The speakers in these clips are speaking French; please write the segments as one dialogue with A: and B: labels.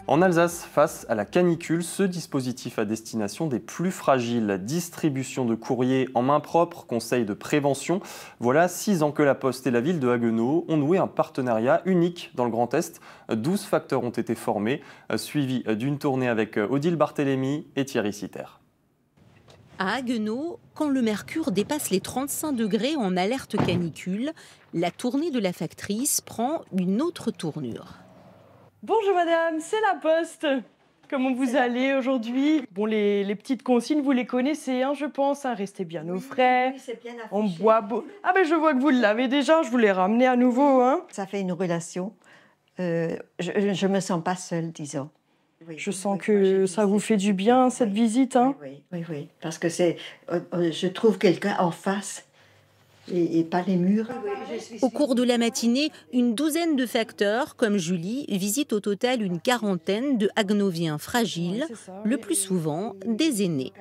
A: En Alsace, face à la canicule, ce dispositif à destination des plus fragiles, distribution de courrier en main propre, conseil de prévention. Voilà 6 ans que la Poste et la ville de Haguenau ont noué un partenariat unique dans le Grand Est. 12 facteurs ont été formés, suivis d'une tournée avec Odile Barthélémy et Thierry Citer.
B: À Haguenau, quand le mercure dépasse les 35 degrés en alerte canicule, la tournée de la factrice prend une autre tournure.
C: Bonjour madame, c'est la Poste. Comment vous allez aujourd'hui? Bon, les petites consignes, vous les connaissez, hein, je pense. Hein, restez bien au frais.
D: Oui, c'est bien affiché.
C: On boit beau. Ah ben je vois que vous l'avez déjà, je vous l'ai ramené à nouveau. Hein.
D: Ça fait une relation. Je me sens pas seule, disons. Oui,
C: Je sens que ça vous fait du bien, cette visite. Hein.
D: Oui. Parce que je trouve quelqu'un en face et pas les murs.
B: Au cours de la matinée, une douzaine de facteurs, comme Julie, visitent au total une quarantaine de Haguenoviens fragiles, le plus souvent des aînés.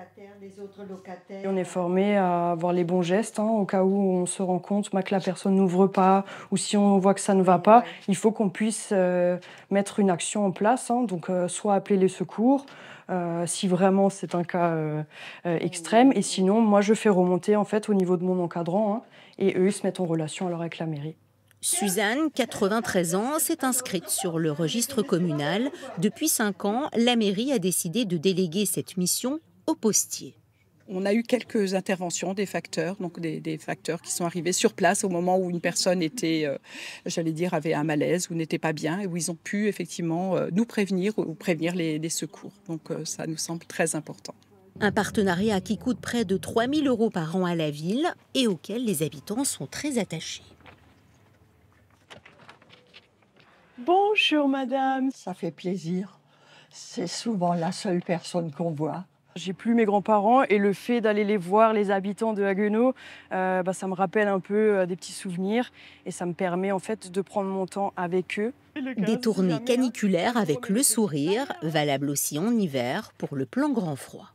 C: On est formé à avoir les bons gestes, hein, au cas où on se rend compte que la personne n'ouvre pas ou si on voit que ça ne va pas, il faut qu'on puisse mettre une action en place, hein, donc soit appeler les secours, si vraiment c'est un cas extrême, et sinon moi je fais remonter en fait au niveau de mon encadrant, hein, et eux ils se mettent en relation alors avec la mairie.
B: Suzanne, 93 ans, s'est inscrite sur le registre communal. Depuis 5 ans, la mairie a décidé de déléguer cette mission aux postiers.
E: On a eu quelques interventions des facteurs, donc des facteurs qui sont arrivés sur place au moment où une personne était, avait un malaise ou n'était pas bien et où ils ont pu effectivement nous prévenir ou prévenir les secours. Donc ça nous semble très important.
B: Un partenariat qui coûte près de 3 000 € par an à la ville et auquel les habitants sont très attachés.
C: Bonjour madame.
F: Ça fait plaisir. C'est souvent la seule personne qu'on voit.
C: J'ai plus mes grands-parents et le fait d'aller les voir, les habitants de Haguenau, ça me rappelle un peu des petits souvenirs et ça me permet en fait de prendre mon temps avec eux.
B: Des tournées caniculaires avec le sourire, valables aussi en hiver pour le plan grand froid.